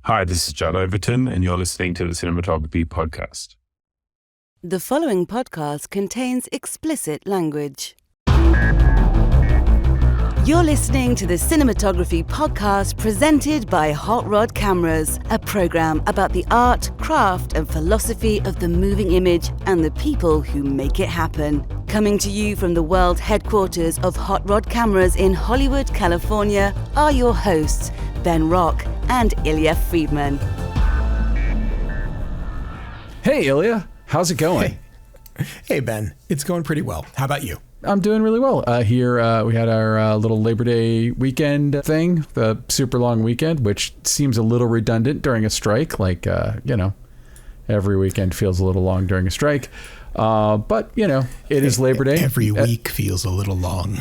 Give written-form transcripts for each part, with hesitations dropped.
Hi, this is Judd Overton, and you're listening to the Cinematography podcast. The following podcast contains explicit language. You're listening to the Cinematography podcast presented by Hot Rod Cameras, a program about the art, craft, and philosophy of the moving image and the people who make it happen. Coming to you from the world headquarters of Hot Rod Cameras in Hollywood, California, are your hosts, Ben Rock and Ilya Friedman. Hey, Ilya. How's it going? Hey, Ben. It's going pretty well. How about you? I'm doing really well. Here we had our little Labor Day weekend thing, the super long weekend, which seems a little redundant during a strike. Every weekend feels a little long during a strike. But, it is Labor Day. Every week feels a little long.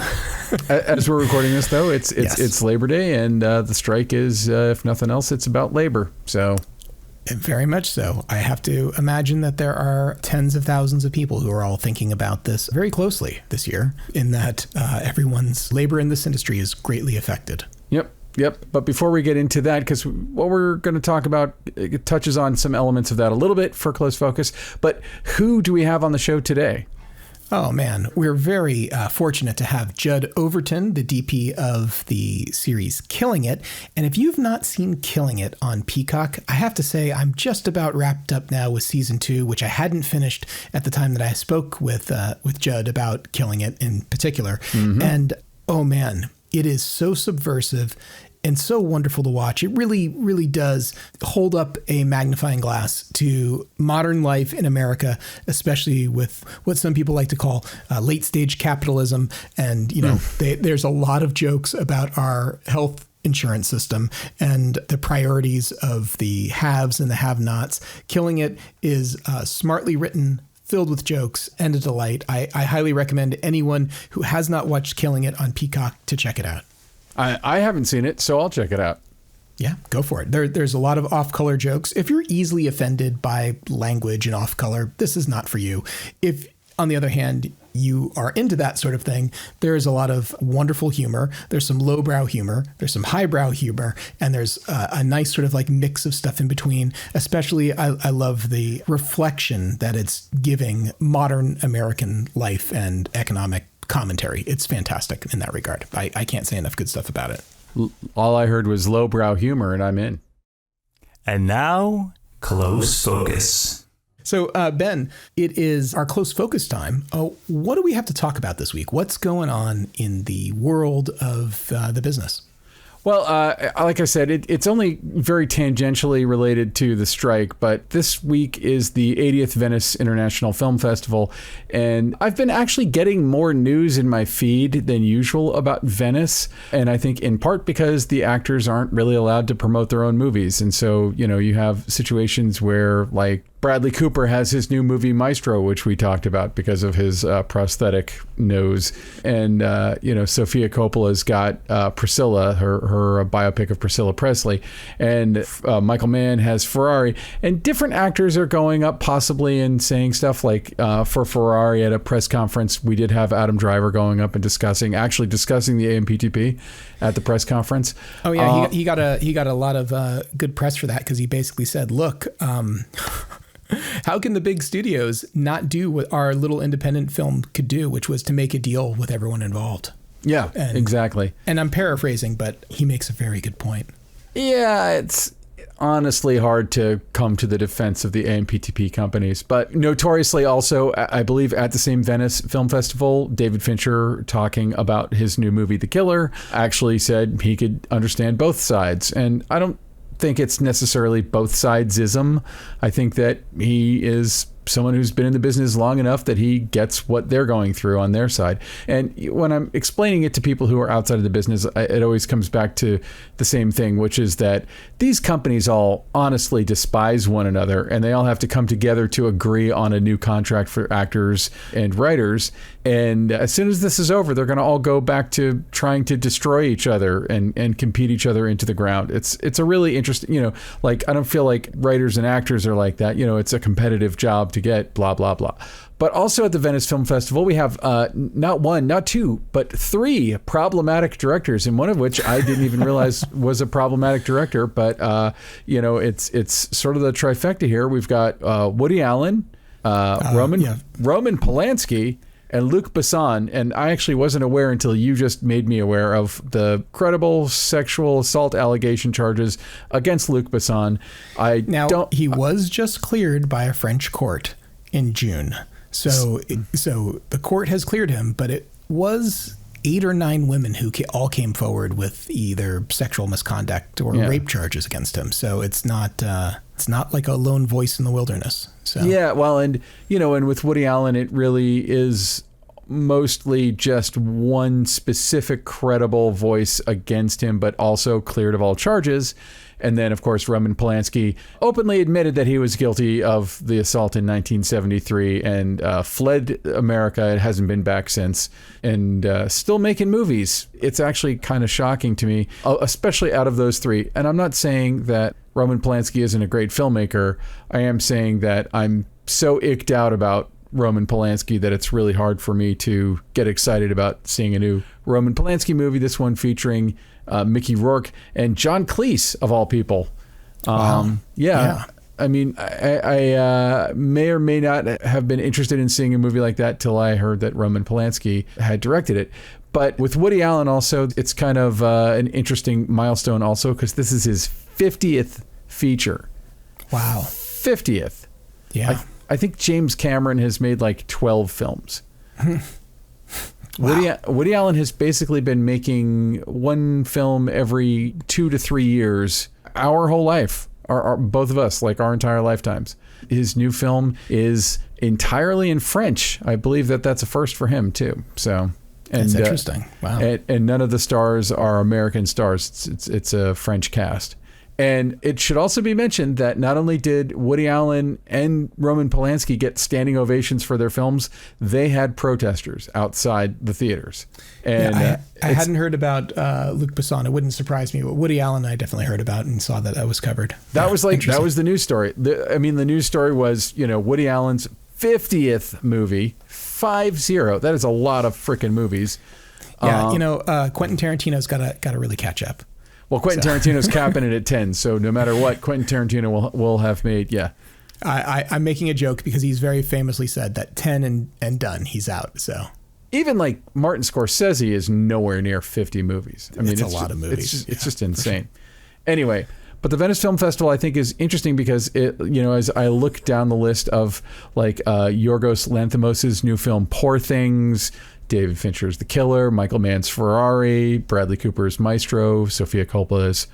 As we're recording this, though, it's Yes. Labor Day, and the strike is, if nothing else, it's about labor. So... Very much so. I have to imagine that there are tens of thousands of people who are all thinking about this very closely this year, in that everyone's labor in this industry is greatly affected. Yep. But before we get into that, because what we're going to talk about, it touches on some elements of that a little bit for Close Focus. But who do we have on the show today? Oh, man. We're very fortunate to have Judd Overton, the DP of the series Killing It. And if you've not seen Killing It on Peacock, I have to say I'm just about wrapped up now with season 2, which I hadn't finished at the time that I spoke with Judd about Killing It in particular. Mm-hmm. And, oh, man, it is so subversive and so wonderful to watch. It really, really does hold up a magnifying glass to modern life in America, especially with what some people like to call late stage capitalism. And, there's a lot of jokes about our health insurance system and the priorities of the haves and the have-nots. Killing It is smartly written, filled with jokes, and a delight. I highly recommend anyone who has not watched Killing It on Peacock to check it out. I haven't seen it, so I'll check it out. Yeah, go for it. There's a lot of off-color jokes. If you're easily offended by language and off-color, this is not for you. If, on the other hand, you are into that sort of thing, there is a lot of wonderful humor. There's some lowbrow humor. There's some highbrow humor. And there's a nice sort of like mix of stuff in between. Especially, I love the reflection that it's giving modern American life and economic commentary. It's fantastic in that regard. I can't say enough good stuff about it. All I heard was lowbrow humor, and I'm in. And now, Close Focus. So, Ben, it is our Close Focus time. What do we have to talk about this week? What's going on in the world of the business? Well, like I said, it's only very tangentially related to the strike, but this week is the 80th Venice International Film Festival, and I've been actually getting more news in my feed than usual about Venice, and I think in part because the actors aren't really allowed to promote their own movies, and so, you have situations where, like, Bradley Cooper has his new movie Maestro, which we talked about because of his prosthetic nose. And, Sofia Coppola's got Priscilla, her biopic of Priscilla Presley. And Michael Mann has Ferrari. And different actors are going up possibly and saying stuff like for Ferrari at a press conference, we did have Adam Driver going up and discussing the AMPTP at the press conference. Oh, yeah. He got a lot of good press for that because he basically said, look, how can the big studios not do what our little independent film could do, which was to make a deal with everyone involved? Yeah, exactly. And I'm paraphrasing, but he makes a very good point. Yeah, it's honestly hard to come to the defense of the AMPTP companies. But notoriously also, I believe at the same Venice Film Festival, David Fincher, talking about his new movie, The Killer, actually said he could understand both sides. And I don't think it's necessarily both sidesism. I think that he is someone who's been in the business long enough that he gets what they're going through on their side. And when I'm explaining it to people who are outside of the business, it always comes back to the same thing, which is that these companies all honestly despise one another, and they all have to come together to agree on a new contract for actors and writers. And as soon as this is over, they're going to all go back to trying to destroy each other and compete each other into the ground. It's a really interesting, I don't feel like writers and actors are like that. It's a competitive job to get, blah, blah, blah. But also at the Venice Film Festival, we have not one, not two, but three problematic directors, and one of which I didn't even realize was a problematic director. But, it's sort of the trifecta here. We've got Woody Allen, Roman Polanski, and Luc Besson. And I actually wasn't aware until you just made me aware of the credible sexual assault allegation charges against Luc Besson. He was just cleared by a French court in June. So the court has cleared him, but it was 8 or 9 women who all came forward with either sexual misconduct or rape charges against him. So it's not like a lone voice in the wilderness. So. Yeah, well, and with Woody Allen, it really is mostly just one specific credible voice against him, but also cleared of all charges. And then, of course, Roman Polanski openly admitted that he was guilty of the assault in 1973 and fled America. It hasn't been back since, and still making movies. It's actually kind of shocking to me, especially out of those three. And I'm not saying that Roman Polanski isn't a great filmmaker. I am saying that I'm so icked out about Roman Polanski that it's really hard for me to get excited about seeing a new Roman Polanski movie, this one featuring Mickey Rourke and John Cleese, of all people. Yeah. I mean, I may or may not have been interested in seeing a movie like that till I heard that Roman Polanski had directed it. But with Woody Allen also, it's kind of an interesting milestone also, because this is his 50th feature. Wow. 50th. Yeah. I think James Cameron has made like 12 films. Wow. Woody Allen has basically been making one film every 2 to 3 years, our whole life, both of us, like our entire lifetimes. His new film is entirely in French. I believe that's a first for him too. So, that's interesting. Wow. And none of the stars are American stars. It's a French cast. And it should also be mentioned that not only did Woody Allen and Roman Polanski get standing ovations for their films, they had protesters outside the theaters. And I hadn't heard about Luc Besson. It wouldn't surprise me, but Woody Allen I definitely heard about and saw that was covered. That was the news story. The news story was, Woody Allen's 50th movie, 50. That is a lot of freaking movies. Yeah, Quentin Tarantino's got to really catch up. Well, Quentin Tarantino's capping it at 10, so no matter what, Quentin Tarantino will have made, yeah. I'm making a joke because he's very famously said that 10 and done, he's out, so. Even like Martin Scorsese is nowhere near 50 movies. I mean, it's a lot of movies. It's just insane. Anyway, but the Venice Film Festival, I think, is interesting because it, as I look down the list of like Yorgos Lanthimos' new film, Poor Things, David Fincher's The Killer, Michael Mann's Ferrari, Bradley Cooper's Maestro, Sofia Coppola's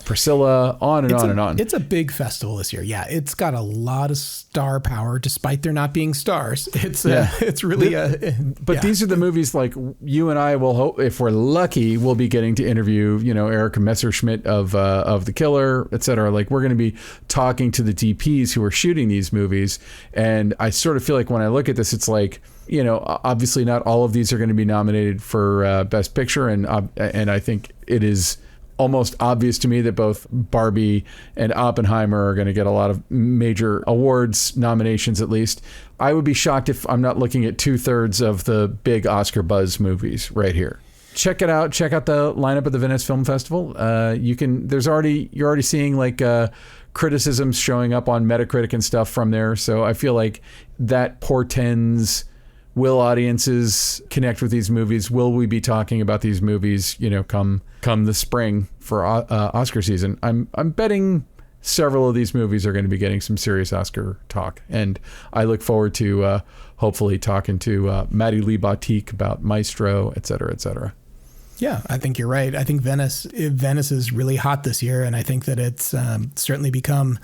Priscilla, on and on and on. It's a big festival this year. Yeah, it's got a lot of star power, despite there not being stars. It's really these are the movies like you and I will hope, if we're lucky, we'll be getting to interview, Erica Messerschmidt of The Killer, etc. Like we're going to be talking to the DPs who are shooting these movies, and I sort of feel like when I look at this, it's like, obviously not all of these are going to be nominated for Best Picture, and I think it is almost obvious to me that both Barbie and Oppenheimer are going to get a lot of major awards nominations, at least. I would be shocked if I'm not looking at 2/3 of the big Oscar buzz movies right here. Check it out. Check out the lineup at the Venice Film Festival. You're already seeing like criticisms showing up on Metacritic and stuff from there. So I feel like that portends, will audiences connect with these movies? Will we be talking about these movies, come the spring for Oscar season? I'm betting several of these movies are going to be getting some serious Oscar talk, and I look forward to hopefully talking to Maddie Lee Batik about Maestro, et cetera, et cetera. Yeah, I think you're right. I think Venice is really hot this year, and I think that it's certainly become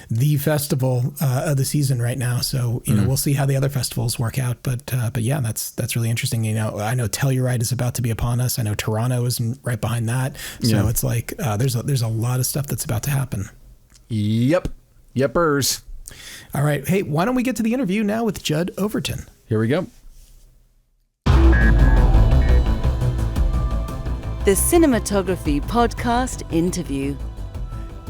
the festival of the season right now. So we'll see how the other festivals work out. But yeah, that's really interesting. I know Telluride is about to be upon us. I know Toronto is right behind that. So it's like there's a lot of stuff that's about to happen. Yepers. All right. Hey, why don't we get to the interview now with Judd Overton? Here we go. The Cinematography Podcast Interview.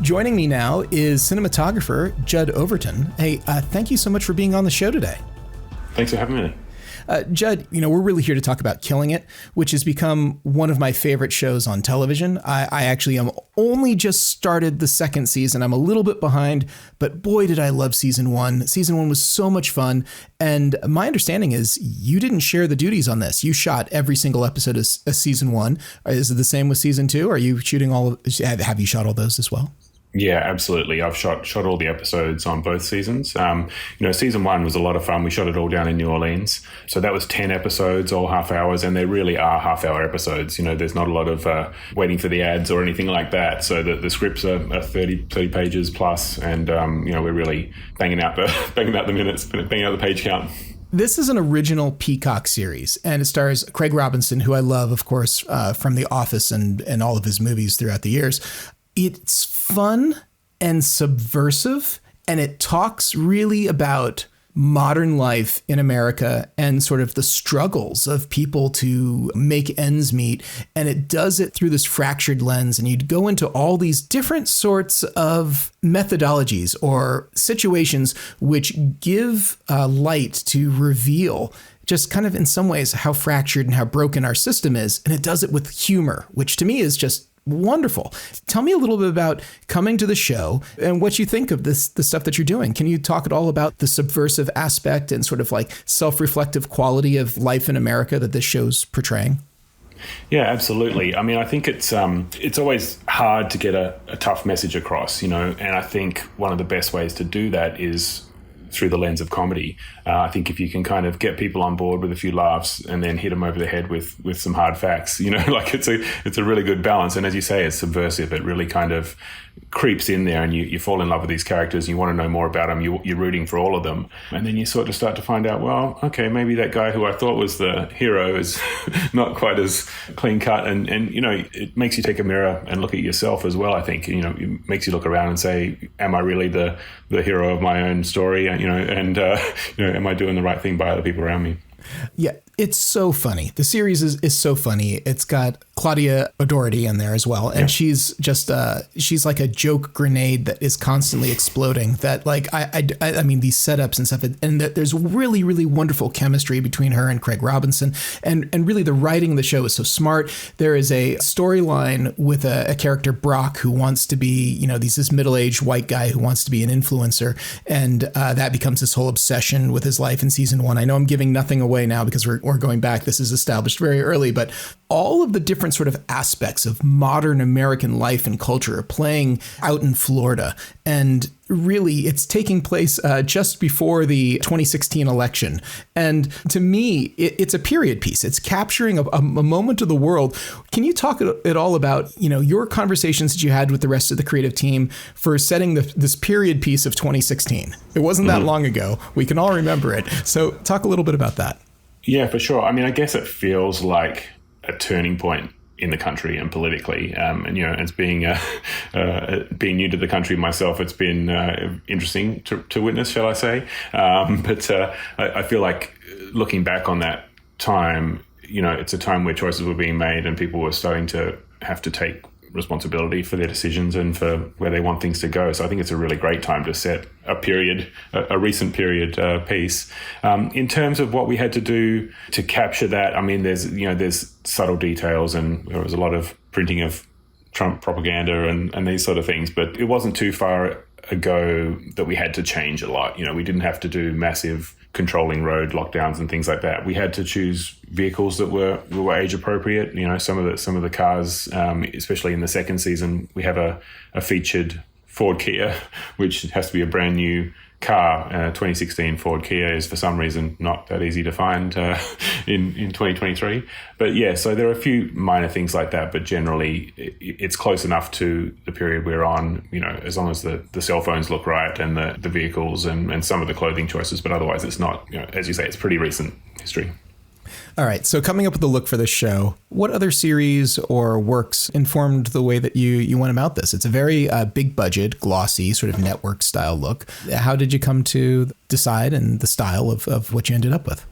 Joining me now is cinematographer Judd Overton. Hey, thank you so much for being on the show today. Thanks for having me. Judd, we're really here to talk about Killing It, which has become one of my favorite shows on television. I actually am only just started the second season. I'm a little bit behind, but boy, did I love season one. Season one was so much fun. And my understanding is you didn't share the duties on this. You shot every single episode of season one. Is it the same with season two? Are you shooting have you shot all those as well? Yeah, absolutely. I've shot all the episodes on both seasons. Season one was a lot of fun. We shot it all down in New Orleans. So that was 10 episodes, all half hours, and they really are half-hour episodes. There's not a lot of waiting for the ads or anything like that. So the scripts are 30 pages plus, and we're really banging out the minutes, banging out the page count. This is an original Peacock series, and it stars Craig Robinson, who I love, of course, from The Office and all of his movies throughout the years. It's fun and subversive, and it talks really about modern life in America and sort of the struggles of people to make ends meet. And it does it through this fractured lens. And you'd go into all these different sorts of methodologies or situations which give light to reveal just kind of in some ways how fractured and how broken our system is. And it does it with humor, which to me is just wonderful. Tell me a little bit about coming to the show and what you think of the stuff that you're doing. Can you talk at all about the subversive aspect and sort of like self-reflective quality of life in America that this show's portraying? Yeah, absolutely. I mean, I think it's always hard to get a tough message across, and I think one of the best ways to do that is through the lens of comedy. I think if you can kind of get people on board with a few laughs and then hit them over the head with some hard facts, it's a really good balance. And as you say, it's subversive. It really kind of creeps in there, and you fall in love with these characters. And you want to know more about them. You're rooting for all of them, and then you sort of start to find out, well, okay, maybe that guy who I thought was the hero is not quite as clean cut. And it makes you take a mirror and look at yourself as well. I think it makes you look around and say, am I really the hero of my own story? Am I doing the right thing by other people around me? Yeah, it's so funny. The series is so funny. It's got Claudia O'Doherty in there as well. And yeah. She's just, she's like a joke grenade that is constantly exploding. That I mean, these setups and stuff, and that there's really, really wonderful chemistry between her and Craig Robinson. And really the writing of the show is so smart. There is a storyline with a character, Brock, who wants to be, this middle-aged white guy who wants to be an influencer. And that becomes this whole obsession with his life in season one. I know I'm giving nothing away now because we're going back. This is established very early, but all of the different sort of aspects of modern American life and culture are playing out in Florida. And really, it's taking place just before the 2016 election. And to me, it's a period piece. It's capturing a moment of the world. Can you talk at all about, your conversations that you had with the rest of the creative team for setting this period piece of 2016? It wasn't that long ago. We can all remember it. So talk a little bit about that. Yeah, for sure. I mean, I guess it feels like a turning point in the country and politically. As being new to the country myself, it's been interesting to witness, shall I say. But I feel like looking back on that time, it's a time where choices were being made and people were starting to have to take responsibility for their decisions and for where they want things to go. So I think it's a really great time to set a recent period piece. In terms of what we had to do to capture that, I mean, there's subtle details, and there was a lot of printing of Trump propaganda and these sort of things, but it wasn't too far ago that we had to change a lot. We didn't have to do massive controlling road lockdowns and things like that. We had to choose vehicles that were age appropriate. Some of the cars, especially in the second season, we have a featured Ford Kia, which has to be a brand new car. 2016 Ford Kia is for some reason not that easy to find in 2023. But yeah, so there are a few minor things like that, but generally it's close enough to the period we're on, as long as the cell phones look right and the vehicles and some of the clothing choices, but otherwise it's not, as you say, it's pretty recent history. All right. So coming up with the look for this show, what other series or works informed the way that you went about this? It's a very big budget, glossy, sort of network style look. How did you come to decide and the style of what you ended up with?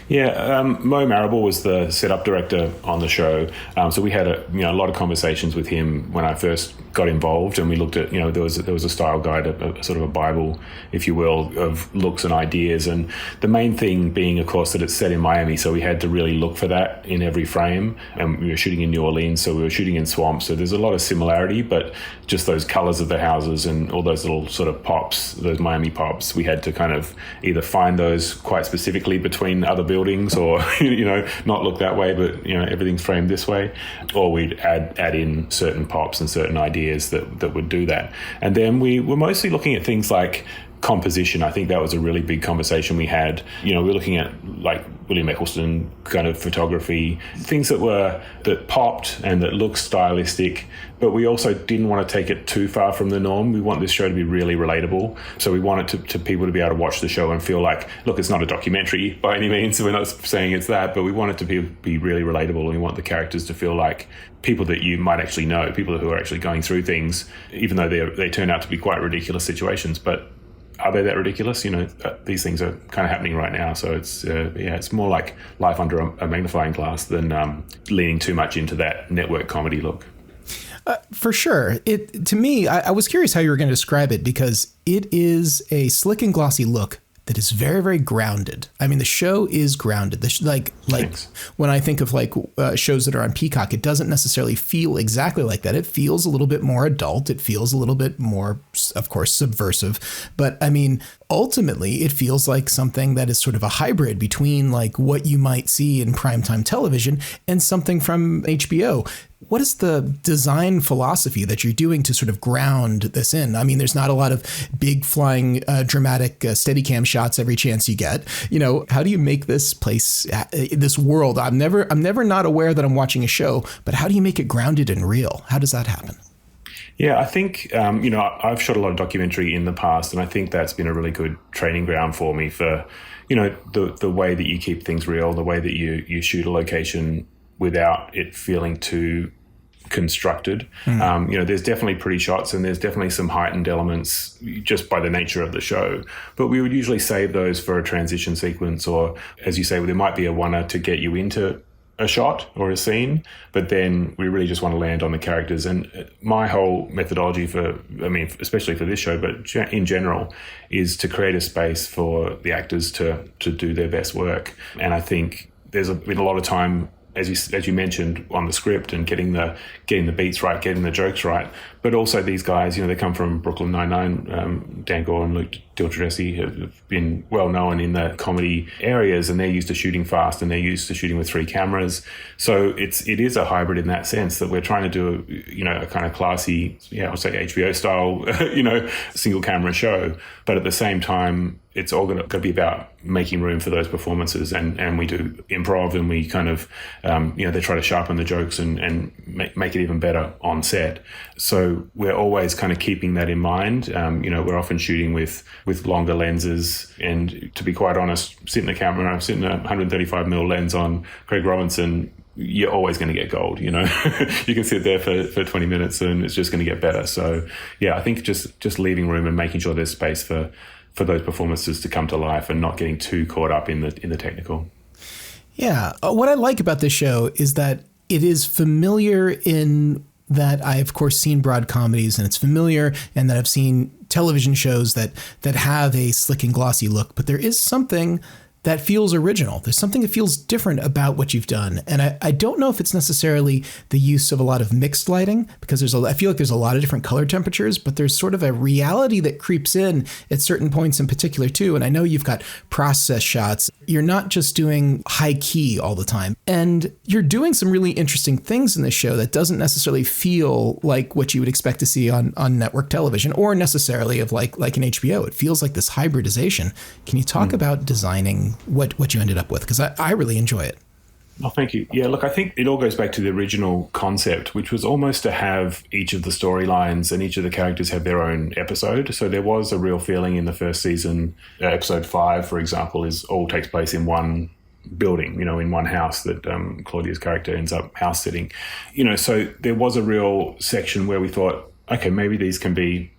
Yeah, Mo Marable was the setup director on the show, so we had a lot of conversations with him when I first got involved, and we looked at there was a style guide, a sort of a Bible, if you will, of looks and ideas, and the main thing being, of course, that it's set in Miami, so we had to really look for that in every frame, and we were shooting in New Orleans, so we were shooting in swamps, so there's a lot of similarity, but just those colors of the houses and all those little sort of pops, those Miami pops, we had to kind of either find those quite specifically between other buildings, or not look that way, but everything's framed this way, or we'd add in certain pops and certain ideas that would do that. And then we were mostly looking at things like composition. I think that was a really big conversation we had. We were looking at like William Eccleston kind of photography, things that popped and that looked stylistic, but we also didn't want to take it too far from the norm. We want this show to be really relatable. So we want it to people to be able to watch the show and feel like, look, it's not a documentary by any means. So we're not saying it's that, but we want it to be really relatable, and we want the characters to feel like people that you might actually know, people who are actually going through things, even though they turn out to be quite ridiculous situations. But are they that ridiculous? These things are kind of happening right now. So it's more like life under a magnifying glass than leaning too much into that network comedy look. For sure. To me, I was curious how you were going to describe it, because it is a slick and glossy look that is very, very grounded. I mean, the show is grounded. Like when I think of shows that are on Peacock, it doesn't necessarily feel exactly like that. It feels a little bit more adult. It feels a little bit more, of course, subversive. But I mean, ultimately, it feels like something that is sort of a hybrid between like what you might see in primetime television and something from HBO. What is the design philosophy that you're doing to sort of ground this in? I mean, there's not a lot of big flying dramatic Steadicam shots every chance you get. How do you make this place, this world? I'm never not aware that I'm watching a show, but how do you make it grounded and real? How does that happen? Yeah, I think, I've shot a lot of documentary in the past, and I think that's been a really good training ground for me for, the way that you keep things real, the way that you shoot a location without it feeling too constructed. There's definitely pretty shots, and there's definitely some heightened elements just by the nature of the show. But we would usually save those for a transition sequence, or, as you say, there might be a one-er to get you into a shot or a scene, but then we really just want to land on the characters. And my whole methodology especially for this show, but in general, is to create a space for the actors to do their best work. And I think there's been a lot of time, as you mentioned, on the script and getting the beats right, getting the jokes right. But also these guys, they come from Brooklyn Nine-Nine. Dan Gore and Luke Diltradesi have been well known in the comedy areas, and they're used to shooting fast, and they're used to shooting with 3 cameras. So it is a hybrid in that sense, that we're trying to do a kind of classy, I would say HBO style, single camera show. But at the same time, it's all going to be about making room for those performances, and we do improv, and we kind of, they try to sharpen the jokes and make it even better on set. So we're always kind of keeping that in mind. We're often shooting with longer lenses, and to be quite honest, sitting a 135mm lens on Craig Robinson, you're always going to get gold. You can sit there for 20 minutes and it's just going to get better. So yeah, I think just leaving room and making sure there's space for those performances to come to life, and not getting too caught up in the technical. Yeah. What I like about this show is that it is familiar in that I, of course, seen broad comedies, and it's familiar, and that I've seen television shows that have a slick and glossy look, but there is something that feels original. There's something that feels different about what you've done. And I don't know if it's necessarily the use of a lot of mixed lighting, because I feel like there's a lot of different color temperatures, but there's sort of a reality that creeps in at certain points in particular too. And I know you've got process shots. You're not just doing high key all the time. And you're doing some really interesting things in this show that doesn't necessarily feel like what you would expect to see on network television, or necessarily of like an HBO. It feels like this hybridization. Can you talk about designing what you ended up with? Because I really enjoy it. Oh, thank you. Yeah, look, I think it all goes back to the original concept, which was almost to have each of the storylines and each of the characters have their own episode. So there was a real feeling in the first season. Episode 5, for example, all takes place in one building, in one house that Claudia's character ends up house sitting. So there was a real section where we thought, okay, maybe these can be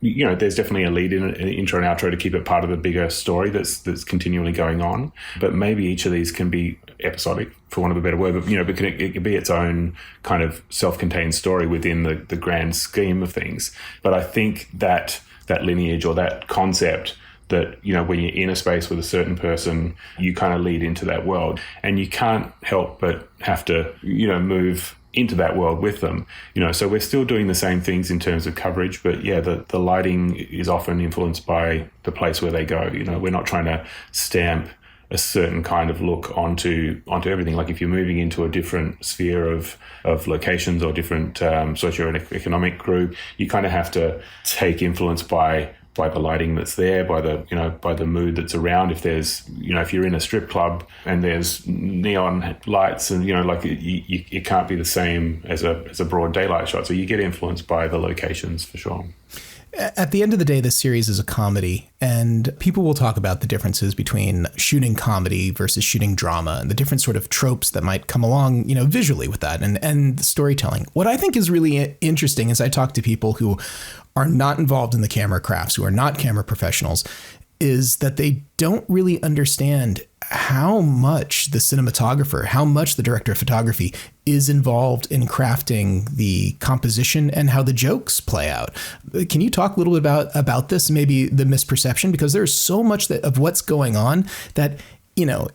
there's definitely a lead in an intro and outro to keep it part of the bigger story that's continually going on. But maybe each of these can be episodic, for want of a better word, but it could be its own kind of self-contained story within the grand scheme of things. But I think that lineage or that concept that, when you're in a space with a certain person, you kind of lead into that world, and you can't help but have to, move into that world with them. So we're still doing the same things in terms of coverage, but the lighting is often influenced by the place where they go. We're not trying to stamp a certain kind of look onto everything. Like if you're moving into a different sphere of locations or different socioeconomic group, you kind of have to take influence by the lighting that's there, by the mood that's around. If there's, if you're in a strip club and there's neon lights and, it can't be the same as a broad daylight shot. So you get influenced by the locations for sure. At the end of the day, this series is a comedy, and people will talk about the differences between shooting comedy versus shooting drama and the different sort of tropes that might come along, visually with that and the storytelling. What I think is really interesting as I talk to people who are not involved in the camera crafts, who are not camera professionals, is that they don't really understand how much the cinematographer, how much the director of photography is involved in crafting the composition and how the jokes play out. Can you talk a little bit about this, maybe the misperception? Because there's so much of what's going on that,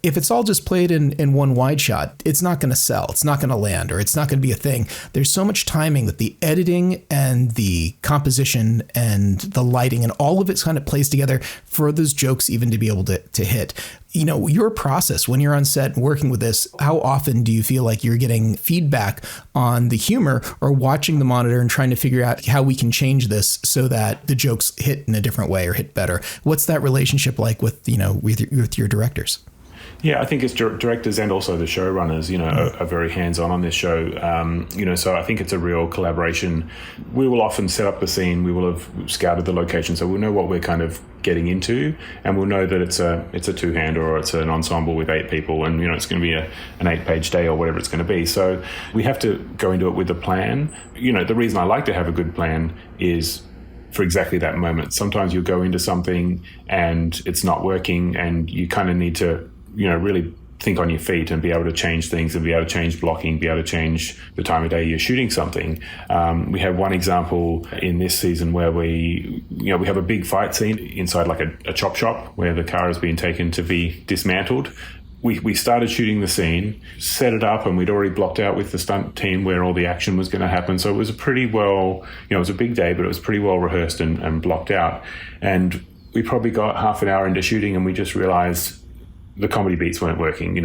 if it's all just played in one wide shot, it's not going to sell, it's not going to land, or it's not going to be a thing. There's so much timing that the editing and the composition and the lighting and all of it kind of plays together for those jokes even to be able to hit. Your process when you're on set and working with this, how often do you feel like you're getting feedback on the humor or watching the monitor and trying to figure out how we can change this so that the jokes hit in a different way or hit better? What's that relationship like with your directors? Yeah, I think it's directors and also the showrunners, are very hands-on on this show. So I think it's a real collaboration. We will often set up the scene. We will have scouted the location, so we'll know what we're kind of getting into, and we'll know that it's a two-hander or it's an ensemble with 8 people, and it's going to be an 8-page day or whatever it's going to be. So we have to go into it with a plan. The reason I like to have a good plan is for exactly that moment. Sometimes you'll go into something and it's not working, and you kind of need to really think on your feet and be able to change things and be able to change blocking, be able to change the time of day you're shooting something. We have one example in this season where we have a big fight scene inside like a chop shop where the car has been taken to be dismantled. We started shooting the scene, set it up, and we'd already blocked out with the stunt team where all the action was going to happen. So it was a pretty well, it was a big day, but it was pretty well rehearsed and blocked out. And we probably got half an hour into shooting and we just realized the comedy beats weren't working,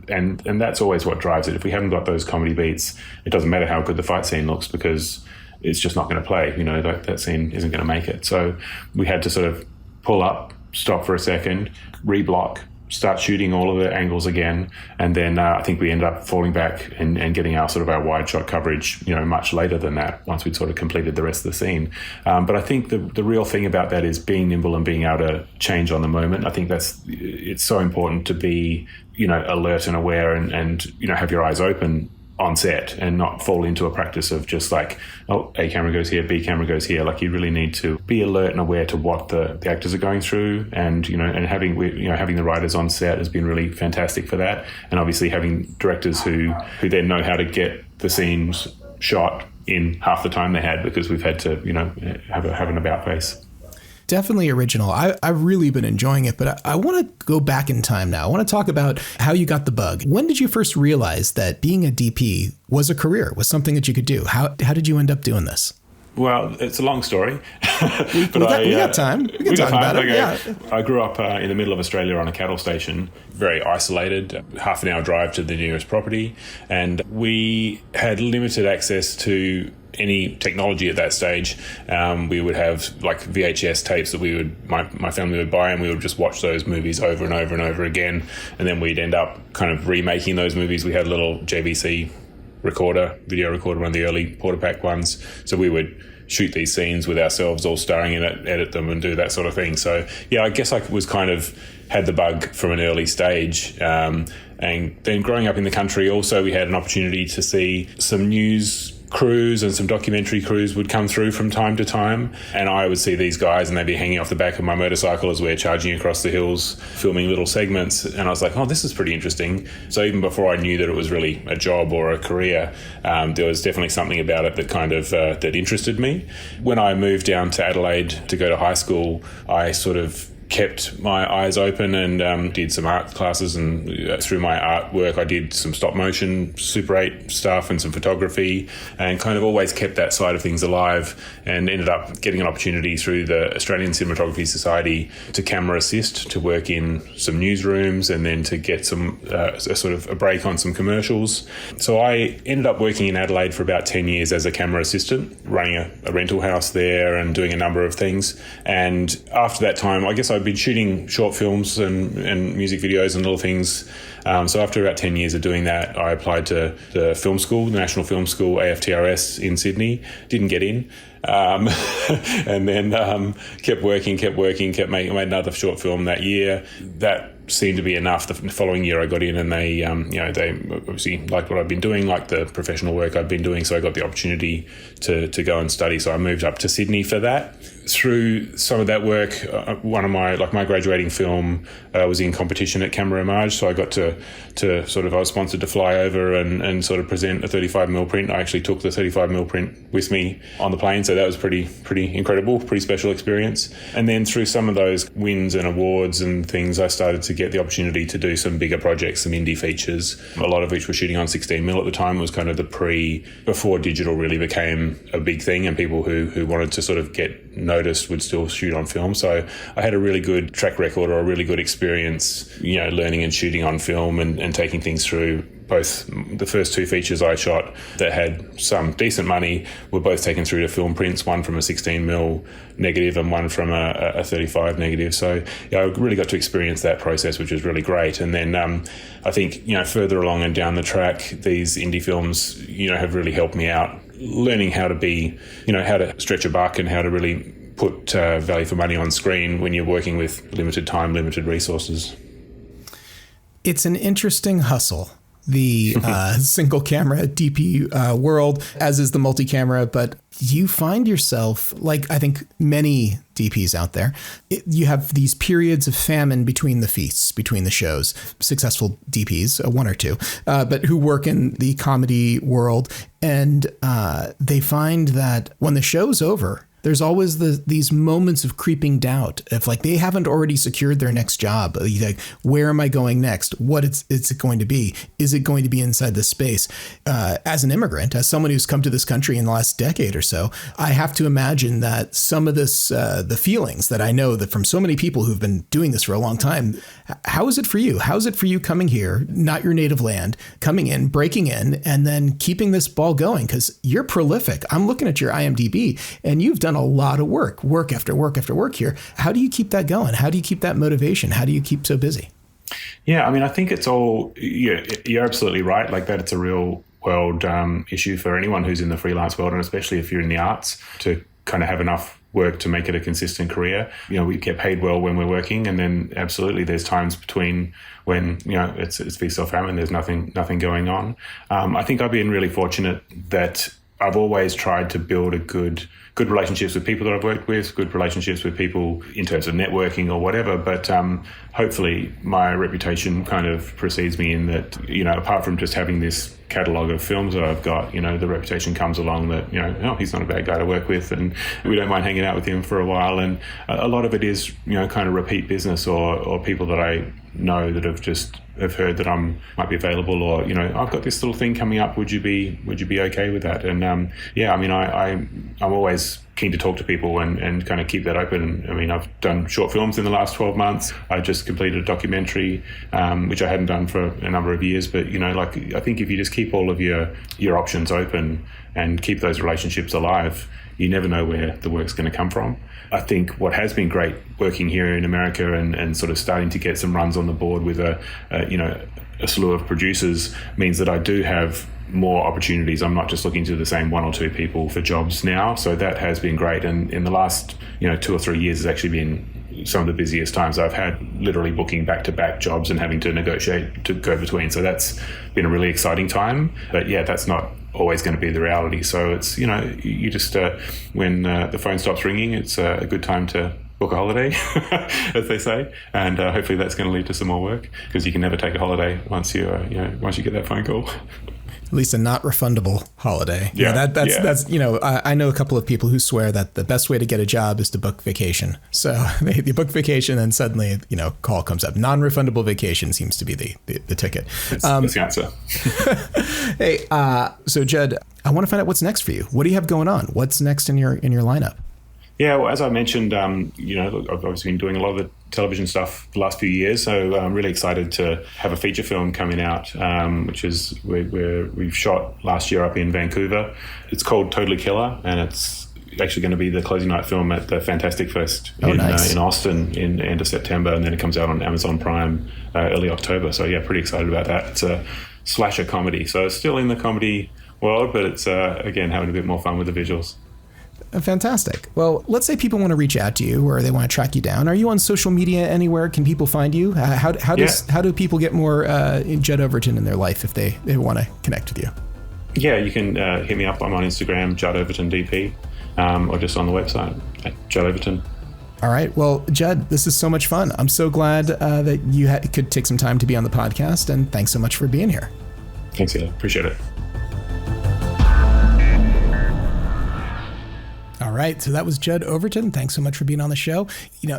and that's always what drives it. If we haven't got those comedy beats, it doesn't matter how good the fight scene looks because it's just not going to play. That scene isn't going to make it. So we had to sort of pull up, stop for a second, reblock, start shooting all of the angles again, and then I think we ended up falling back and getting our sort of our wide shot coverage, much later than that once we'd sort of completed the rest of the scene. But I think the real thing about that is being nimble and being able to change on the moment. I think it's so important to be, alert and aware and have your eyes open on set and not fall into a practice of just like, oh, A camera goes here, B camera goes here. Like you really need to be alert and aware to what the actors are going through, and and having the writers on set has been really fantastic for that. And obviously having directors who then know how to get the scenes shot in half the time they had, because we've had to have an about face. Definitely original. I've really been enjoying it, but I want to go back in time now. I want to talk about how you got the bug. When did you first realize that being a DP was a career, was something that you could do? How did you end up doing this? Well, it's a long story. We got time. We can talk about it. Okay. Yeah. I grew up in the middle of Australia on a cattle station, very isolated, half an hour drive to the nearest property. And we had limited access to any technology at that stage. We would have like VHS tapes that my family would buy, and we would just watch those movies over and over and over again. And then we'd end up kind of remaking those movies. We had a little JVC video recorder, one of the early Porta Pack ones. So we would shoot these scenes with ourselves all starring in it, edit them and do that sort of thing. So yeah, I guess I was kind of had the bug from an early stage. And then growing up in the country also, we had an opportunity to see some news crews and some documentary crews would come through from time to time, and I would see these guys and they'd be hanging off the back of my motorcycle as we're charging across the hills, filming little segments, and I was like, oh, this is pretty interesting. So even before I knew that it was really a job or a career, there was definitely something about it that kind of that interested me. When I moved down to Adelaide to go to high school, I sort of kept my eyes open and did some art classes, and through my artwork I did some stop motion Super 8 stuff and some photography, and kind of always kept that side of things alive, and ended up getting an opportunity through the Australian Cinematography Society to camera assist, to work in some newsrooms, and then to get some a sort of a break on some commercials. So I ended up working in Adelaide for about 10 years as a camera assistant, running a rental house there and doing a number of things. And after that time, I guess I've been shooting short films and music videos and little things. So after about 10 years of doing that, I applied to the film school, the National Film School, AFTRS in Sydney. Didn't get in. And then kept made another short film that year. That seemed to be enough. The following year I got in, and they obviously liked what I've been doing, liked the professional work I've been doing, so I got the opportunity to go and study. So I moved up to Sydney for that. Through some of that work, one of my graduating film was in competition at Camera Image, so I got to I was sponsored to fly over and sort of present a 35mm print. I actually took the 35mm print with me on the plane, so that was pretty incredible, pretty special experience. And then through some of those wins and awards and things, I started to get the opportunity to do some bigger projects, some indie features, a lot of which were shooting on 16mm at the time. It was kind of before digital really became a big thing, and people who wanted to sort of get noticed would still shoot on film. So I had a really good track record, or a really good experience, learning and shooting on film and taking things through. Both the first two features I shot that had some decent money were both taken through to film prints, one from a 16mm negative and one from a 35 negative. So I really got to experience that process, which was really great. And then I think, further along and down the track, these indie films, have really helped me out, learning how to be, how to stretch a buck and how to really put value for money on screen when you're working with limited time, limited resources. It's an interesting hustle, the single camera DP world, as is the multi-camera. But you find yourself, like I think many DPs out there, you have these periods of famine between the feasts, between the shows. Successful DPs, one or two, but who work in the comedy world, and they find that when the show's over, there's always these moments of creeping doubt if like they haven't already secured their next job. Like, where am I going next? What is it going to be? Is it going to be inside this space? As an immigrant, as someone who's come to this country in the last decade or so, I have to imagine that some of this, the feelings that I know that from so many people who've been doing this for a long time. How is it for you? How is it for you coming here, not your native land, coming in, breaking in, and then keeping this ball going? Because you're prolific. I'm looking at your IMDb, and you've done a lot of work after work after work here. How do you keep that going? How do you keep that motivation? How do you keep so busy? Yeah, I mean, I think it's all, you're absolutely right. Like that, it's a real world issue for anyone who's in the freelance world, and especially if you're in the arts, to kind of have enough work to make it a consistent career. We get paid well when we're working, and then absolutely there's times between when it's feast or famine, there's nothing going on. I think I've been really fortunate that I've always tried to build a good relationships with people that I've worked with, good relationships with people in terms of networking or whatever. But hopefully my reputation kind of precedes me in that, apart from just having this catalogue of films that I've got, the reputation comes along that, he's not a bad guy to work with, and we don't mind hanging out with him for a while. And a lot of it is, kind of repeat business or people that I know that have heard that might be available, or I've got this little thing coming up. Would you be okay with that? And I'm always keen to talk to people and kind of keep that open. I mean, I've done short films in the last 12 months. I just completed a documentary, which I hadn't done for a number of years. But I think if you just keep all of your options open and keep those relationships alive, you never know where the work's going to come from. I think what has been great working here in America and sort of starting to get some runs on the board with a slew of producers means that I do have more opportunities. I'm not just looking to the same one or two people for jobs now. So that has been great. And in the last 2 or 3 years, it's actually been some of the busiest times I've had, literally booking back-to-back jobs and having to negotiate to go between. So that's been a really exciting time. But yeah, that's not always going to be the reality. So it's, you just, when the phone stops ringing, it's a good time to book a holiday, as they say. And hopefully that's going to lead to some more work, because you can never take a holiday once you get that phone call. At least a not refundable holiday. Yeah, that's I know a couple of people who swear that the best way to get a job is to book vacation. So they book vacation and suddenly, call comes up. Non-refundable vacation seems to be the ticket. That's the answer. Hey, so Judd, I want to find out what's next for you. What do you have going on? What's next in your lineup? Yeah, well, as I mentioned, I've obviously been doing a lot of the television stuff the last few years, so I'm really excited to have a feature film coming out, which is where we've shot last year up in Vancouver. It's called Totally Killer, and it's actually going to be the closing night film at the Fantastic Fest in Austin in end of September, and then it comes out on Amazon Prime early October. So yeah, pretty excited about that. It's a slasher comedy, so it's still in the comedy world, but it's again having a bit more fun with the visuals. Fantastic. Well, let's say people want to reach out to you or they want to track you down. Are you on social media anywhere? Can people find you? How do people get more Judd Overton in their life if they want to connect with you? Yeah, you can hit me up. I'm on Instagram, Judd Overton DP, or just on the website at Judd Overton. All right. Well, Judd, this is so much fun. I'm so glad that you could take some time to be on the podcast, and thanks so much for being here. Thanks, Ella. Appreciate it. All right. So that was Judd Overton. Thanks so much for being on the show.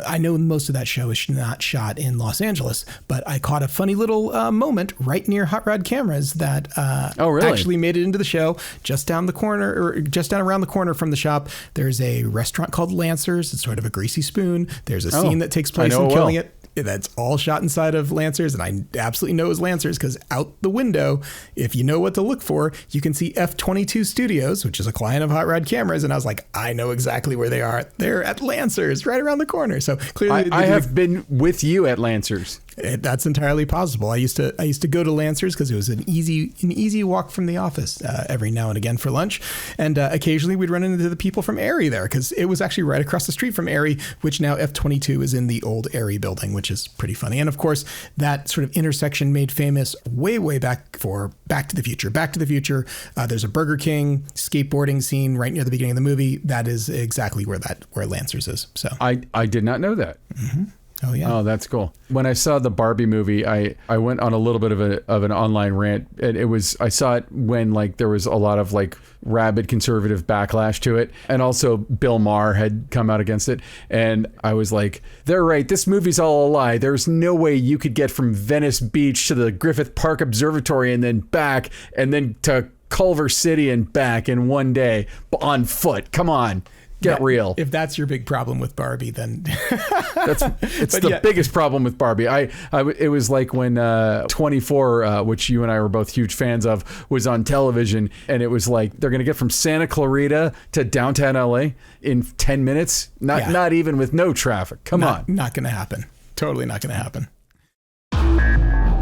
I know most of that show is not shot in Los Angeles, but I caught a funny little moment right near Hot Rod Cameras that actually made it into the show. Just down around the corner from the shop, there's a restaurant called Lancers. It's sort of a greasy spoon. There's a scene that takes place in Killing It. That's all shot inside of Lancers, and I absolutely know it was Lancers because out the window, if you know what to look for, you can see F22 Studios, which is a client of Hot Rod Cameras, and I was like, I know exactly where they are. They're at Lancers, right around the corner. So clearly, I have been with you at Lancers. That's entirely possible. I used to go to Lancers because it was an easy walk from the office every now and again for lunch, and occasionally we'd run into the people from Aerie there because it was actually right across the street from Aerie, which now F22 is in the old Aerie building, which is pretty funny. And of course, that sort of intersection made famous way back for Back to the Future. Back to the Future, there's a Burger King skateboarding scene right near the beginning of the movie. That is exactly where Lancers is. So I did not know that. Mm-hmm. Oh, yeah. Oh, that's cool. When I saw the Barbie movie, I went on a little bit of an online rant. And I saw it when there was a lot of rabid conservative backlash to it. And also Bill Maher had come out against it. And I was like, they're right. This movie's all a lie. There's no way you could get from Venice Beach to the Griffith Park Observatory and then back and then to Culver City and back in one day on foot. Come on. Get real. If that's your big problem with Barbie, then it's the biggest problem with Barbie. It was like when 24, which you and I were both huge fans of, was on television, and it was like they're going to get from Santa Clarita to downtown LA in 10 minutes. Not even with no traffic. Come on. Not going to happen. Totally not going to happen.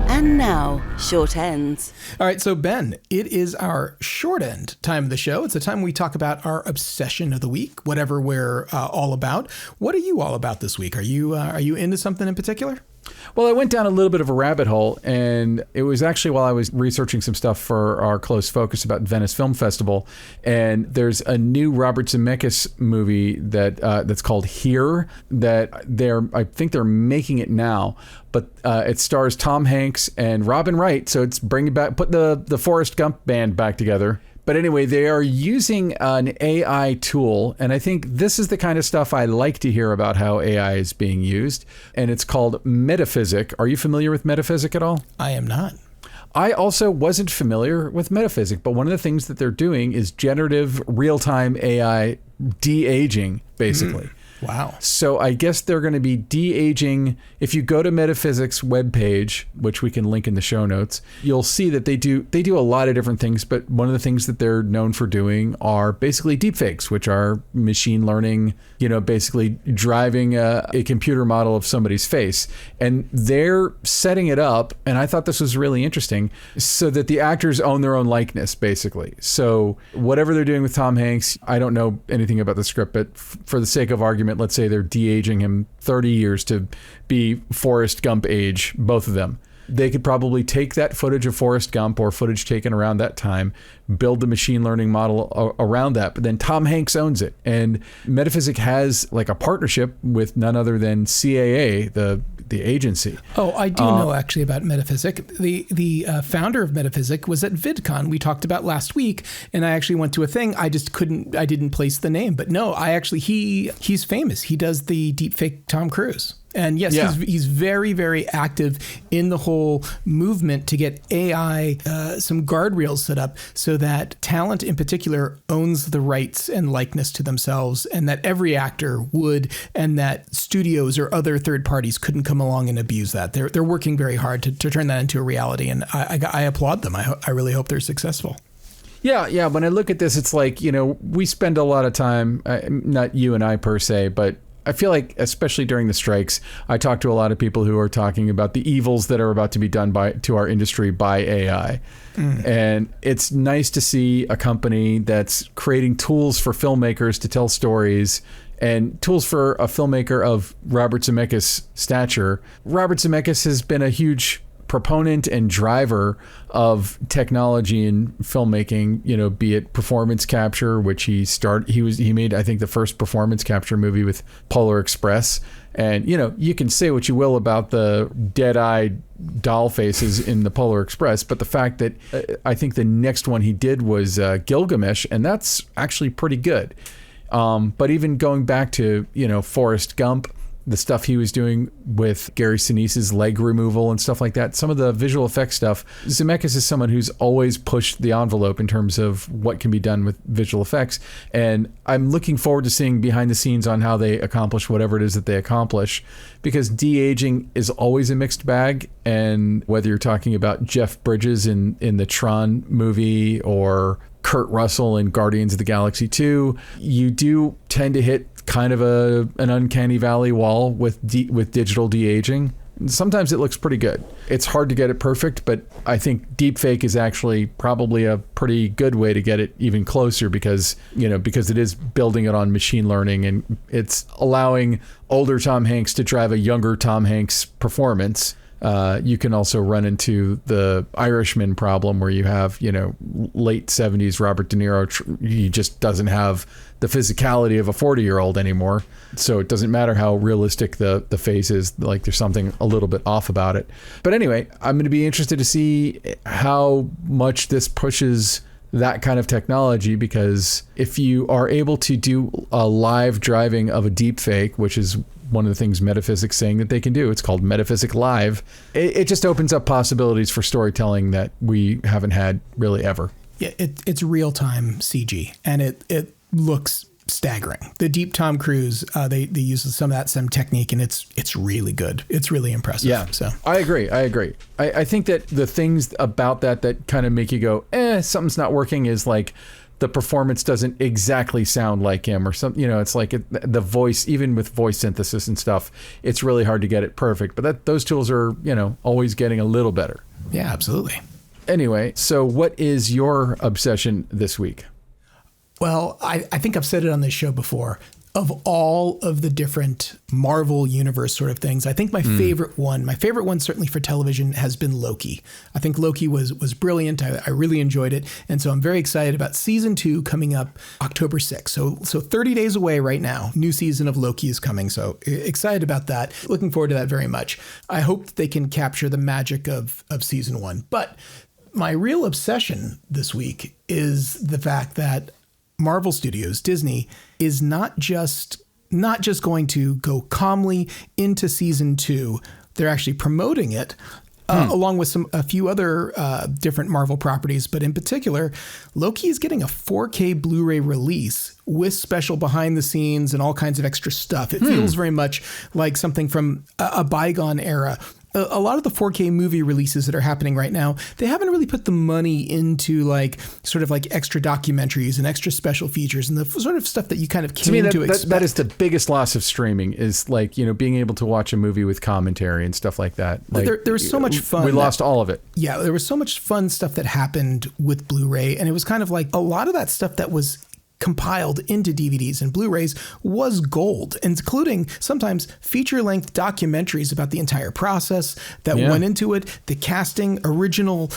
And now, short ends. All right, so Ben, it is our short end time of the show. It's the time we talk about our obsession of the week, whatever we're all about. What are you all about this week? Are you into something in particular? Well, I went down a little bit of a rabbit hole, and it was actually while I was researching some stuff for our Close Focus about Venice Film Festival, and there's a new Robert Zemeckis movie that's called Here that I think they're making it now, but it stars Tom Hanks and Robin Wright, so it's put the Forrest Gump band back together. But anyway, they are using an AI tool, and I think this is the kind of stuff I like to hear about how AI is being used, and it's called Metaphysic. Are you familiar with Metaphysic at all? I am not. I also wasn't familiar with Metaphysic, but one of the things that they're doing is generative real-time AI de-aging, basically. Wow. So I guess they're going to be de-aging. If you go to Metaphysic's webpage, which we can link in the show notes, you'll see that they do a lot of different things, but one of the things that they're known for doing are basically deepfakes, which are machine learning, basically driving a computer model of somebody's face. And they're setting it up, and I thought this was really interesting, so that the actors own their own likeness, basically. So whatever they're doing with Tom Hanks, I don't know anything about the script, but for the sake of argument, experiment. Let's say they're de-aging him 30 years to be Forrest Gump age, both of them. They could probably take that footage of Forrest Gump or footage taken around that time, build the machine learning model around that, but then Tom Hanks owns it. And Metaphysic has like a partnership with none other than CAA, the agency. Oh, I do know actually about Metaphysic. The founder of Metaphysic was at VidCon we talked about last week, and I actually went to a thing. I didn't place the name, but no, he's famous. He does the deepfake Tom Cruise. And yes, he's very, very active in the whole movement to get AI, some guardrails set up so that talent in particular owns the rights and likeness to themselves, and that every actor would, and that studios or other third parties couldn't come along and abuse that. They're working very hard to turn that into a reality, and I applaud them. I really hope they're successful. Yeah. When I look at this, it's like, we spend a lot of time, not you and I per se, but I feel like, especially during the strikes, I talk to a lot of people who are talking about the evils that are about to be done to our industry by AI. And it's nice to see a company that's creating tools for filmmakers to tell stories and tools for a filmmaker of Robert Zemeckis' stature. Robert Zemeckis has been a huge proponent and driver of technology in filmmaking, be it performance capture, which he made, I think, the first performance capture movie with Polar Express. And, you can say what you will about the dead-eyed doll faces in the Polar Express, but the fact that I think the next one he did was Gilgamesh, and that's actually pretty good. But even going back to, Forrest Gump, the stuff he was doing with Gary Sinise's leg removal and stuff like that, some of the visual effects stuff, Zemeckis is someone who's always pushed the envelope in terms of what can be done with visual effects. And I'm looking forward to seeing behind the scenes on how they accomplish whatever it is that they accomplish, because de-aging is always a mixed bag. And whether you're talking about Jeff Bridges in the Tron movie or Kurt Russell in Guardians of the Galaxy 2, you do tend to hit kind of an uncanny valley wall with digital de-aging. Sometimes it looks pretty good. It's hard to get it perfect, but I think deepfake is actually probably a pretty good way to get it even closer because it is building it on machine learning, and it's allowing older Tom Hanks to drive a younger Tom Hanks performance. You can also run into the Irishman problem where you have, late 70s Robert De Niro. He just doesn't have the physicality of a 40-year-old anymore. So it doesn't matter how realistic the face is. Like, there's something a little bit off about it. But anyway, I'm going to be interested to see how much this pushes that kind of technology, because if you are able to do a live driving of a deep fake, which is one of the things Metaphysics saying that they can do, it's called Metaphysic Live, it just opens up possibilities for storytelling that we haven't had really ever. Yeah, it's real-time CG, and it looks staggering. The deep Tom Cruise, they use some technique, and it's really good. It's really impressive. Yeah, so I agree. I think that the things about that kind of make you go, something's not working, is like the performance doesn't exactly sound like him, or something. It's like the voice, even with voice synthesis and stuff, it's really hard to get it perfect. But those tools are, always getting a little better. Yeah, absolutely. Anyway, so what is your obsession this week? Well, I think I've said it on this show before. Of all of the different Marvel universe sort of things, I think my favorite one certainly for television has been Loki. I think Loki was brilliant. I really enjoyed it. And so I'm very excited about season 2 coming up October 6th. So 30 days away right now, new season of Loki is coming. So excited about that. Looking forward to that very much. I hope that they can capture the magic of season 1. But my real obsession this week is the fact that Marvel Studios, Disney, is not just going to go calmly into season 2. They're actually promoting it along with a few other different Marvel properties. But in particular, Loki is getting a 4K Blu-ray release with special behind the scenes and all kinds of extra stuff. It feels very much like something from a bygone era. A lot of the 4K movie releases that are happening right now, they haven't really put the money into sort of extra documentaries and extra special features and the sort of stuff that you kind of came to expect. That is the biggest loss of streaming, is being able to watch a movie with commentary and stuff like that. There was so much fun. We lost all of it. Yeah, there was so much fun stuff that happened with Blu-ray, and it was kind of like a lot of that stuff that was compiled into DVDs and Blu-rays was gold, including sometimes feature-length documentaries about the entire process that went into it, the casting, original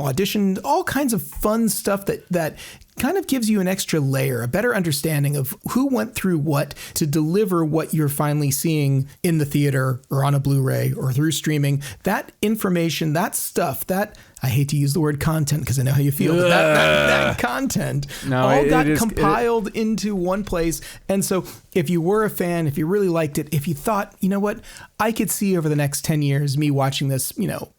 audition, all kinds of fun stuff that kind of gives you an extra layer, a better understanding of who went through what to deliver what you're finally seeing in the theater or on a Blu-ray or through streaming. That information, that stuff, that, I hate to use the word content because I know how you feel, but that content got compiled into one place. And so if you were a fan, if you really liked it, if you thought, you know what, I could see over the next 10 years me watching this,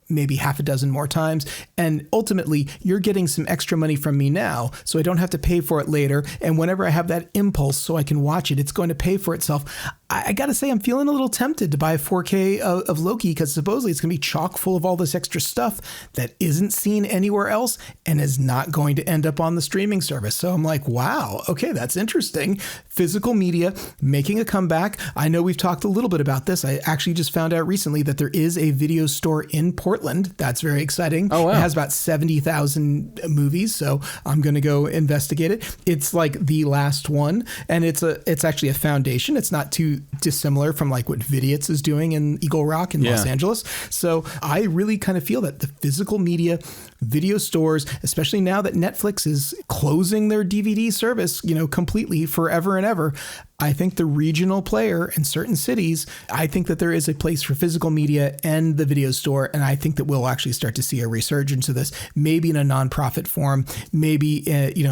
maybe half a dozen more times. And ultimately, you're getting some extra money from me now, so I don't have to pay for it later. And whenever I have that impulse so I can watch it, it's going to pay for itself. I got to say, I'm feeling a little tempted to buy a 4K of Loki because supposedly it's going to be chock full of all this extra stuff that isn't seen anywhere else and is not going to end up on the streaming service. So I'm like, wow, okay, that's interesting. Physical media making a comeback. I know we've talked a little bit about this. I actually just found out recently that there is a video store in Portland. That's very exciting. Oh, wow. It has about 70,000 movies, so I'm going to go investigate it. It's like the last one, and it's actually a foundation. It's not too dissimilar from like what Vidiot's is doing in Eagle Rock in Los Angeles. So I really kind of feel that the physical media, video stores, especially now that Netflix is closing their DVD service, completely forever and ever, I think the regional player in certain cities, I think that there is a place for physical media and the video store. And I think that we'll actually start to see a resurgence of this, maybe in a nonprofit form, maybe,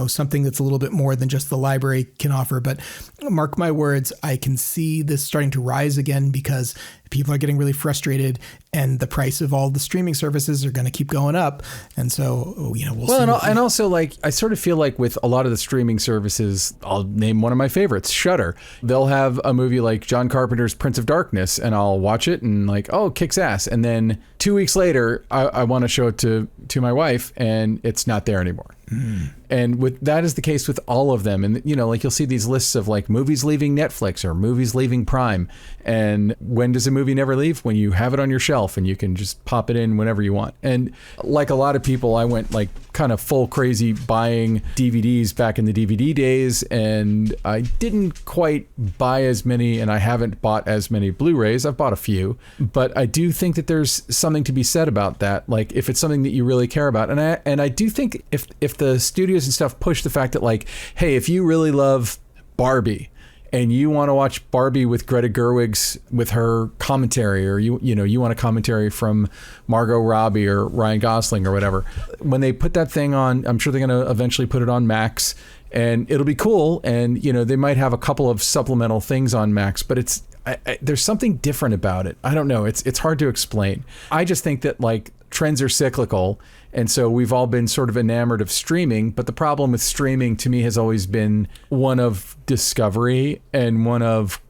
something that's a little bit more than just the library can offer. But mark my words, I can see this starting to rise again because people are getting really frustrated and the price of all the streaming services are going to keep going up. And so, we'll see. And also, like, I sort of feel like with a lot of the streaming services, I'll name one of my favorites, Shudder. They'll have a movie like John Carpenter's Prince of Darkness, and I'll watch it and like, oh, kicks ass. And then 2 weeks later, I want to show it to my wife, and it's not there anymore. And that is the case with all of them. And, like you'll see these lists of like movies leaving Netflix or movies leaving Prime. And when does a movie never leave? When you have it on your shelf and you can just pop it in whenever you want. And like a lot of people, I went like kind of full crazy buying DVDs back in the DVD days. And I didn't quite buy as many, and I haven't bought as many Blu-rays. I've bought a few, but I do think that there's something to be said about that. Like if it's something that you really care about. And I do think if the studios and stuff push the fact that like, hey, if you really love Barbie and you want to watch Barbie with Greta Gerwig's with her commentary, or you want a commentary from Margot Robbie or Ryan Gosling or whatever, when they put that thing on, I'm sure they're going to eventually put it on Max, and it'll be cool. And they might have a couple of supplemental things on Max, but there's something different about it. I don't know. It's hard to explain. I just think that like trends are cyclical. And so we've all been sort of enamored of streaming. But the problem with streaming to me has always been one of discovery and one of,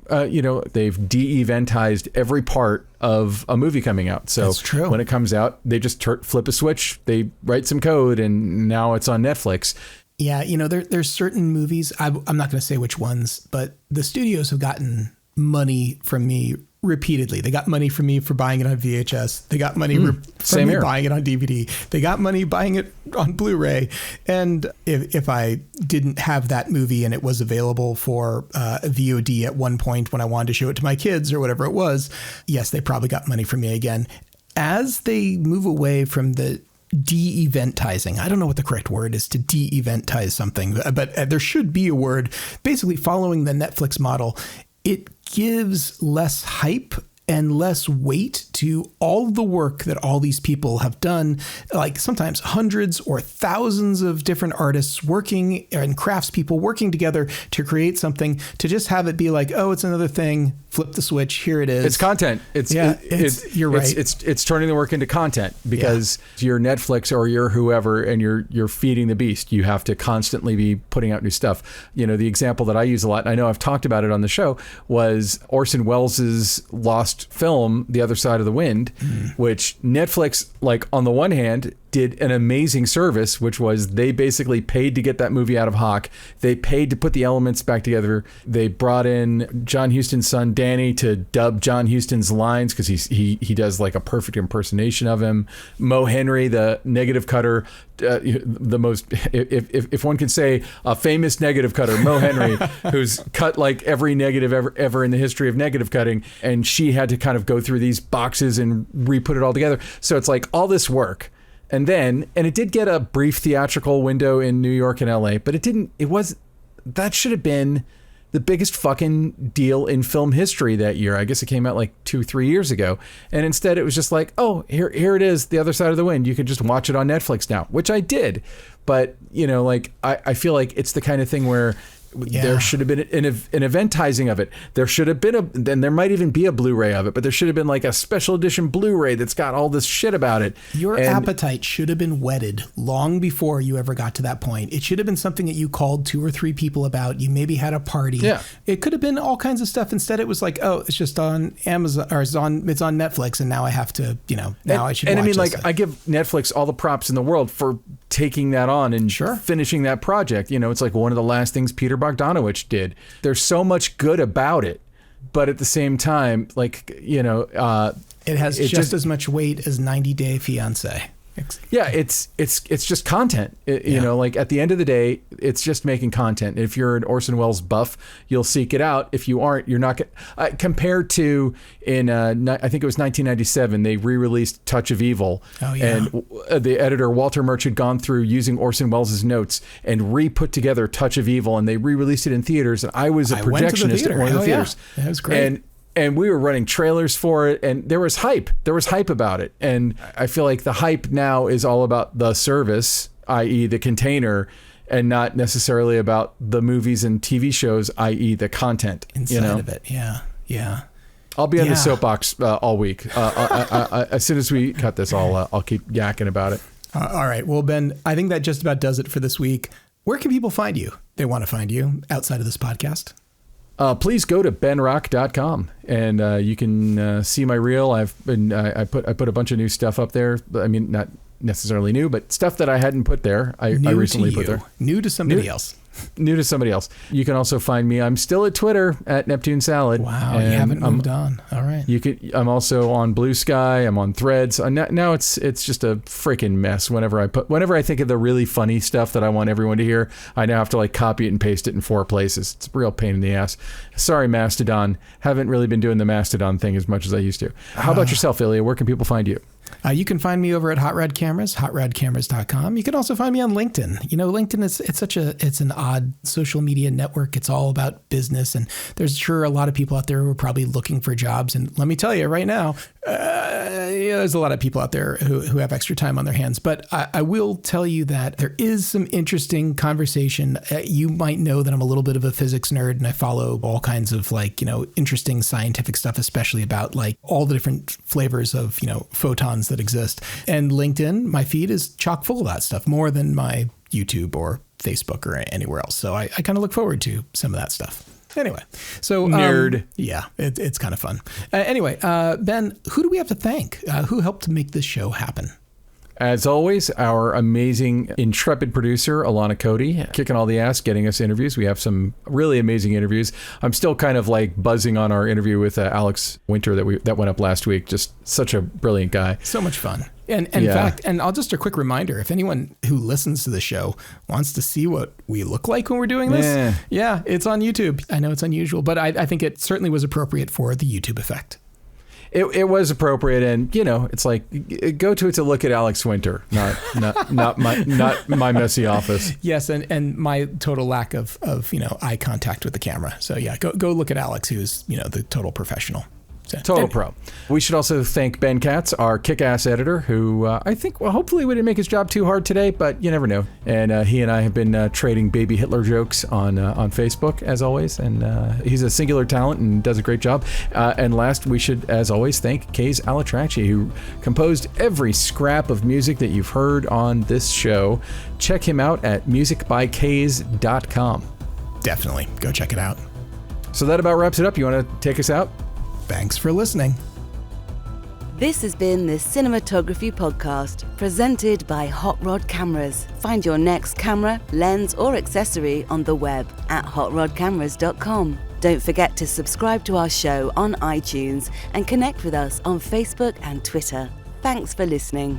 they've de-eventized every part of a movie coming out. So that's true. When it comes out, they just flip a switch, they write some code, and now it's on Netflix. Yeah, there's certain movies, I'm not going to say which ones, but the studios have gotten money from me repeatedly. They got money from me for buying it on VHS. They got money from me buying it on DVD. They got money buying it on Blu-ray. And if I didn't have that movie and it was available for VOD at one point when I wanted to show it to my kids or whatever it was, yes, they probably got money from me again. As they move away from the de-eventizing, I don't know what the correct word is to de-eventize something, but there should be a word, basically following the Netflix model. It gives less hype and less weight to all the work that all these people have done, like sometimes hundreds or thousands of different artists working and craftspeople working together to create something, to just have it be like, oh, it's another thing, flip the switch, here it is. It's content. You're right. It's turning the work into content because you're Netflix or you're whoever, and you're feeding the beast. You have to constantly be putting out new stuff. The example that I use a lot, and I know I've talked about it on the show, was Orson Welles' lost film, The Other Side of the Wind, which Netflix, like on the one hand, did an amazing service, which was they basically paid to get that movie out of hock. They paid to put the elements back together. They brought in John Huston's son, Danny, to dub John Huston's lines because he does like a perfect impersonation of him. Mo Henry, the negative cutter, the most, if one could say a famous negative cutter, Mo Henry, who's cut like every negative ever in the history of negative cutting. And she had to kind of go through these boxes and re-put it all together. So it's like all this work. And it did get a brief theatrical window in New York and LA, but that should have been the biggest fucking deal in film history that year. I guess it came out like 2-3 years ago. And instead it was just like, oh, here it is, The Other Side of the Wind. You can just watch it on Netflix now, which I did. But, like, I feel like it's the kind of thing where there should have been an eventizing of it. There should have been and there might even be a Blu-ray of it, but there should have been like a special edition Blu-ray that's got all this shit about it. Your appetite should have been whetted long before you ever got to that point. It should have been something that you called 2 or 3 people about. You maybe had a party. Yeah. It could have been all kinds of stuff. Instead, it was like, oh, it's just on Amazon or it's on Netflix, and now I have to, now I should watch this. Like, I give Netflix all the props in the world for taking that on and finishing that project. It's like one of the last things Peter Bogdanovich did. There's so much good about it, but at the same time, like, it has just as much weight as 90 Day Fiancé. Yeah, it's just content. Like at the end of the day, it's just making content. If you're an Orson Welles buff, you'll seek it out. If you aren't, you're not. Compared to I think it was 1997, they re-released Touch of Evil. Oh, yeah. And the editor Walter Murch had gone through using Orson Welles' notes and re-put together Touch of Evil, and they re-released it in theaters. And I was a projectionist at one of the theaters. Yeah. That was great. And we were running trailers for it, and there was hype. There was hype about it. And I feel like the hype now is all about the service, i.e. the container, and not necessarily about the movies and TV shows, i.e. the content. Inside of it, yeah. I'll be on the soapbox all week. As soon as we cut this, I'll keep yakking about it. All right. Well, Ben, I think that just about does it for this week. Where can people find you? They want to find you outside of this podcast. Please go to benrock.com and you can see my reel. I put a bunch of new stuff up there. I mean, not necessarily new, but stuff that I hadn't put there. I recently put there. New to somebody else. New to somebody else. You can also find me. I'm still at Twitter at Neptune Salad. Wow, you haven't moved on. All right. I'm also on Blue Sky. I'm on Threads. Now it's just a freaking mess. Whenever I think of the really funny stuff that I want everyone to hear, I now have to like copy it and paste it in 4 places. It's a real pain in the ass. Sorry, Mastodon. Haven't really been doing the Mastodon thing as much as I used to. How about yourself, Ilya? Where can people find you? You can find me over at Hot Rod Cameras, hotrodcameras.com. You can also find me on LinkedIn. LinkedIn it's an odd social media network. It's all about business, and there's sure a lot of people out there who are probably looking for jobs. And let me tell you right now, there's a lot of people out there who have extra time on their hands. But I will tell you that there is some interesting conversation. You might know that I'm a little bit of a physics nerd, and I follow all kinds of interesting scientific stuff, especially about like all the different flavors of, photons that exist. And LinkedIn, my feed is chock full of that stuff, more than my YouTube or Facebook or anywhere else. So I kind of look forward to some of that stuff. Anyway, so nerd. Yeah, it's kind of fun. Anyway, Ben, who do we have to thank? Who helped to make this show happen? As always, our amazing, intrepid producer, Alana Cody, kicking all the ass, getting us interviews. We have some really amazing interviews. I'm still kind of like buzzing on our interview with Alex Winter that went up last week. Just such a brilliant guy. So much fun. And in fact, and I'll just a quick reminder, if anyone who listens to the show wants to see what we look like when we're doing this, it's on YouTube. I know it's unusual, but I think it certainly was appropriate for the YouTube effect. It was appropriate, and it's like go to look at Alex Winter, not my messy office. Yes, and my total lack of eye contact with the camera. So yeah, go look at Alex, who's the total professional. Total pro. We should also thank Ben Katz, our kick-ass editor, who I think, hopefully we didn't make his job too hard today, but you never know. And he and I have been trading baby Hitler jokes on Facebook, as always. And he's a singular talent and does a great job. And last, we should, as always, thank Kays Alatracci, who composed every scrap of music that you've heard on this show. Check him out at musicbykays.com. Definitely. Go check it out. So that about wraps it up. You want to take us out? Thanks for listening. This has been the Cinematography Podcast, presented by Hot Rod Cameras. Find your next camera, lens, or accessory on the web at hotrodcameras.com. Don't forget to subscribe to our show on iTunes and connect with us on Facebook and Twitter. Thanks for listening.